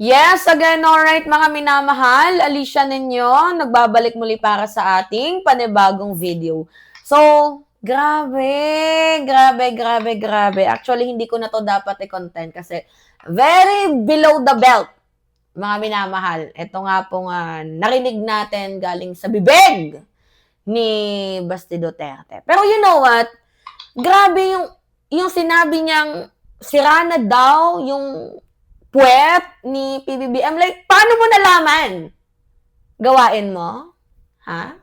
Yes, again, alright mga minamahal, Alicia ninyo, nagbabalik muli para sa ating panibagong video. So, grabe. Actually, hindi ko na to dapat i-content kasi very below the belt, mga minamahal. Ito nga pong narinig natin galing sa bibig ni Basti Duterte. Pero you know what? Grabe yung sinabi niyang sira na daw yung puwet ni PBBM. Like, paano mo nalaman? Gawain mo? Ha?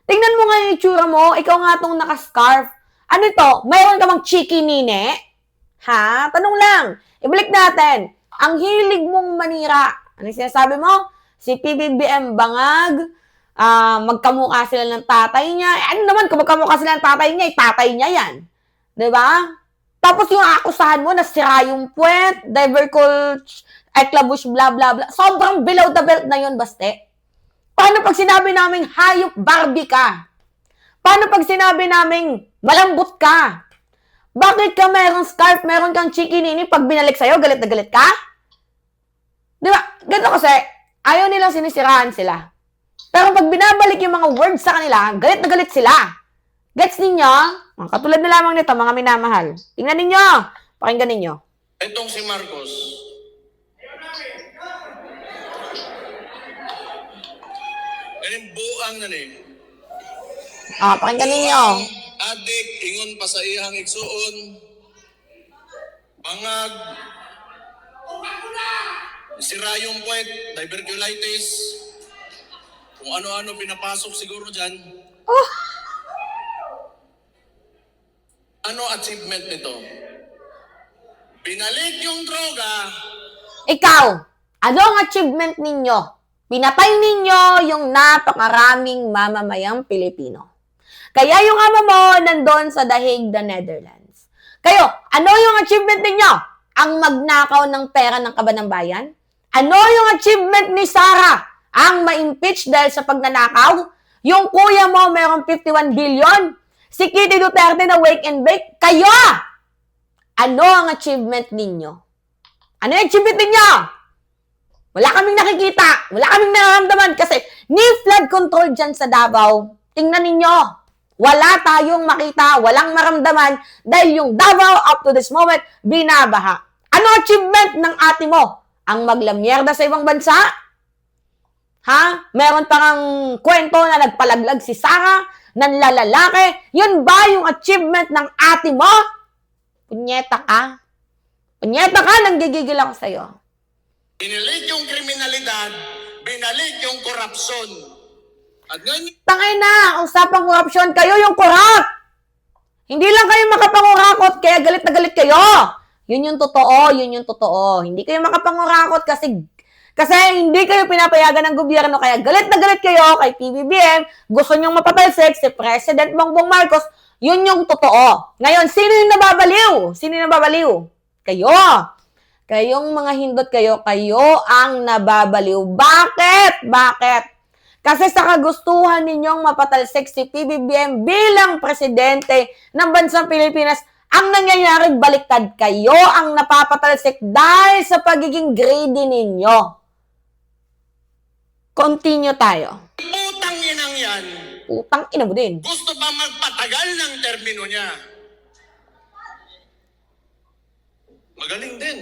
Tingnan mo nga yung itsura mo. Ikaw nga tong naka-scarf. Ano ito? Mayroon ka bang chiki nine? Ha? Tanong lang. Ibalik natin. Ang hilig mong manira. Ano sinasabi mo? Si PBBM bangag, magkamukha sila ng tatay niya. Ano naman, kung magkamukha sila ng tatay niya, tatay niya yan. Diba? Tapos yung akusahan mo na sira yung puwet, diverculture, eclabush, blah, blah, blah. Sobrang below the belt na yun, Baste. Paano pag sinabi naming hayop Barbie ka? Paano pag sinabi naming malambot ka? Bakit ka merong scarf, meron kang chikinini, pag binalik sa'yo, galit na galit ka? Di ba? Ganito kasi, ayaw nilang sinisiraan sila. Pero pag binabalik yung mga words sa kanila, galit na galit sila. Gets ninyo? Katulad na lamang nito, mga minamahal. Tingnan ninyo. Pakinggan ninyo. Itong si Marcos, galing buang na ni. Pakinggan ninyo. Adik, ingon pa sa iyang igsuon. Bangag. Sira yung puwet, diverculitis. Kung ano-ano pinapasok siguro dyan. Oh, Ano achievement nito? Binalik yung droga. ikaw, ano ang achievement ninyo? Pinatay ninyo yung napakaraming mamamayang Pilipino. Kaya yung ama mo nandun sa The Hague, the Netherlands. Kayo, ano yung achievement ninyo? Ang magnakaw ng pera ng kaban ng bayan? Ano yung achievement ni Sarah? Ang ma-impeach dahil sa pagnanakaw? Yung kuya mo merong 51 billion? Si Kitty Duterte na wake and bake? Kayo! Ano ang achievement ninyo? Ano yung achievement ninyo? Wala kaming nakikita. Wala kaming nararamdaman kasi ni flood control dyan sa Davao. Tingnan ninyo. Wala tayong makita, walang maramdaman dahil yung Davao up to this moment, binabaha. Ano achievement ng ate mo? Ang maglamyerda sa ibang bansa? Ha? Meron pang kwento na nagpalaglag si Sarah, nanlalalaki. Yun ba yung achievement ng ate mo? Punyeta ka. Punyeta ka, nanggigigil ako sa'yo. Binalik yung kriminalidad, binalik yung korupsyon. At ganyan, Tangay na, usapang korupsyon, kayo yung korap. Hindi lang kayo makapangurakot, kaya galit na galit kayo. Yun yung totoo. Hindi kayo makapangurakot kasi hindi kayo pinapayagan ng gobyerno, kaya galit na galit kayo kay PBBM, gusto nyong mapatalsik si President Bongbong Marcos, yun yung totoo. Ngayon, sino yung nababaliw? Kayo. Kayong mga hindot kayo ang nababaliw. Bakit? Kasi sa kagustuhan ninyong mapatalsik si PBBM bilang presidente ng bansang Pilipinas, ang nangyayari baliktad, kayo ang napapatalsik dahil sa pagiging greedy ninyo. Continue tayo. putang inang yan, Utang ina mo din. gusto ba magpatagal ng termino niya? Magaling din.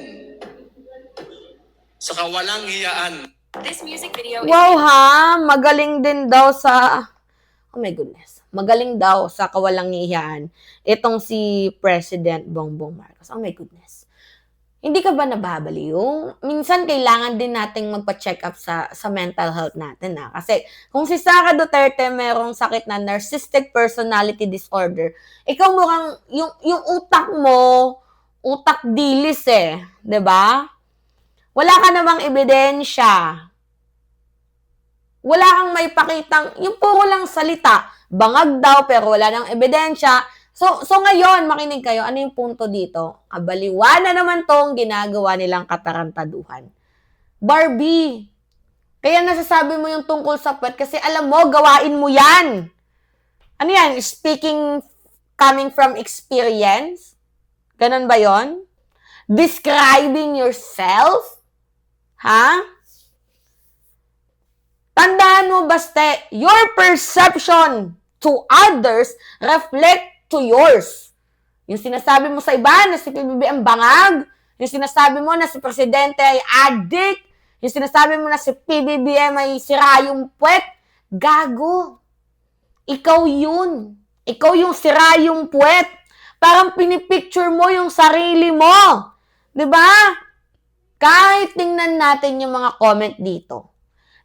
Sa kawalang hiyaan. This music video Wow ha, magaling din daw sa... Oh my goodness. Magaling daw sa kawalang hiyaan itong si President Bongbong Marcos. Oh my goodness. Hindi ka ba nababaliw? Minsan kailangan din nating magpa-check up sa mental health natin. Kasi kung si Sara Duterte merong sakit na narcissistic personality disorder, ikaw mukhang yung utak mo, utak dilis eh. 'Di ba? Wala ka namang ebidensya. Wala kang may pakitang, yung puro lang salita, bangag daw pero wala nang ebidensya. So ngayon, makinig kayo, ano yung punto dito? Kabaliwan na naman tong ginagawa nilang katarantaduhan. Barbie, kaya nasasabi mo yung tungkol sa puwet kasi alam mo, gawain mo yan. Ano yan? Speaking, coming from experience? Ganun ba yon? Describing yourself? Ha? Tandaan mo, baste, your perception to others reflect to yours. Yung sinasabi mo sa iba na si PBB ang bangag, yung sinasabi mo na si Presidente ay addict, yung sinasabi mo na si PBBM ay sira yung puwet, gago. Ikaw yun. Ikaw yung sira yung puwet. Parang pinipicture mo yung sarili mo. 'Di ba? Kahit tingnan natin yung mga comment dito.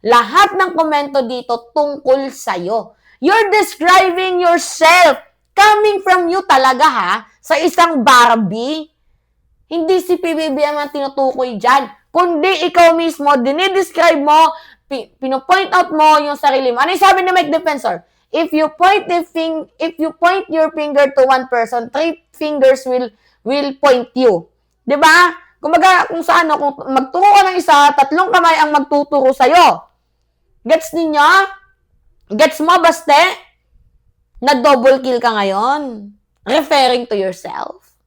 Lahat ng komento dito tungkol sa'yo. You're describing yourself. Coming from you talaga ha, sa isang Barbie. Hindi si PBBM ang tinutukoy dyan, kundi ikaw mismo, dinidescribe mo, pinopoint out mo yung sarili mo. Ano yung sabi ni Mike Defensor? If you point your finger to one person, 3 fingers will point you. 'Di ba? Kumbaga, kung magturo ka ng isa, 3 kamay ang magtuturo sa'yo. Gets ninyo? Gets mo, baste? Na double kill ka ngayon? Referring to yourself?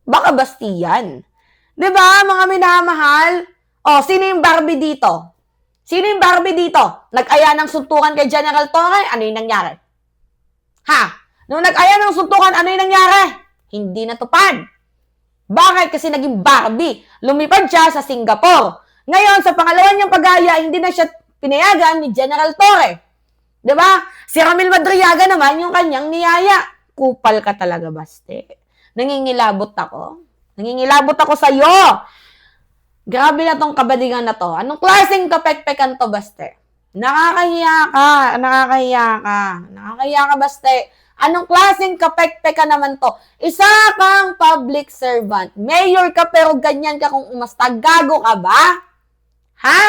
Baka basti yan. 'Di ba, mga minamahal? O, sino yung Barbie dito? Sino yung Barbie dito? Nag-aya ng suntukan kay General Torre, ano yung nangyari? Ha? Nung nag-aya ng suntukan, ano yung nangyari? Hindi natupad. Bakit? Kasi naging Barbie. Lumipad siya sa Singapore. Ngayon, sa pangalawa niyang pag-aya, hindi na siya pinayagan ni General Torre. 'Di ba? Si Ramil Madriaga naman yung kanyang niyaya. Kupal ka talaga, baste. Nangingilabot ako. Nangingilabot ako sa iyo. Grabe na tong kabadingan na to. Anong klaseng kapekpekan to, baste? Nakakahiya ka. Nakakahiya ka. Nakakahiya ka, baste. Anong klaseng kapekpekan naman to? Isa kang public servant. Mayor ka pero ganyan ka kung umasta. Gago ka ba? Ha?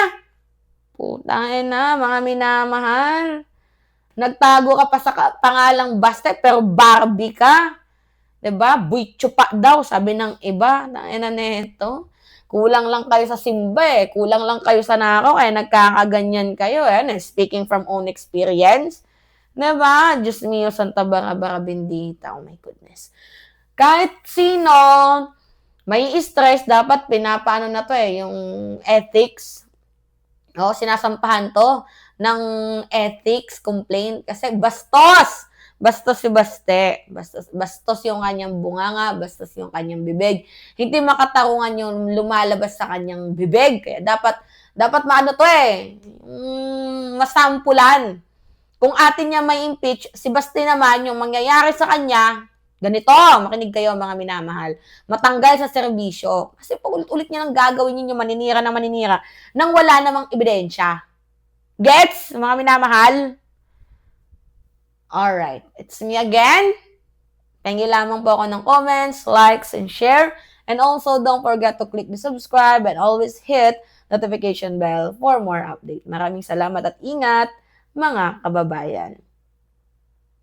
Putang ina, mga minamahal. Nagtago ka pa sa pangalang baste pero Barbie ka. 'Di ba? Buitsupa daw, sabi ng iba. Tangina nito. Kulang lang kayo sa simba eh. Kulang lang kayo sa nakaw kaya nagkakaganyan kayo eh. Speaking from own experience. 'Di ba? Diyos mio, Santa Barbara Bendita. Oh my goodness. Kahit sino may stress, dapat pinapaano na to eh, yung ethics. O, sinasampahan to ng ethics complaint kasi bastos! Bastos si Baste. Bastos yung kanyang bunganga, bastos yung kanyang bibig. Hindi makatarungan yung lumalabas sa kanyang bibig. Kaya dapat maano to eh, masampulan. Kung atin niya may impeach, si Baste naman, yung mangyayari sa kanya, ganito, makinig kayo mga minamahal, matanggal sa serbisyo. Kasi pag ulit-ulit niya nang gagawin yun yung maninira nang wala namang ebidensya. Gets, mga minamahal? Alright, it's me again. Pengi lamang po ako ng comments, likes, and share. And also, don't forget to click the subscribe and always hit notification bell for more update. Maraming salamat at ingat, mga kababayan.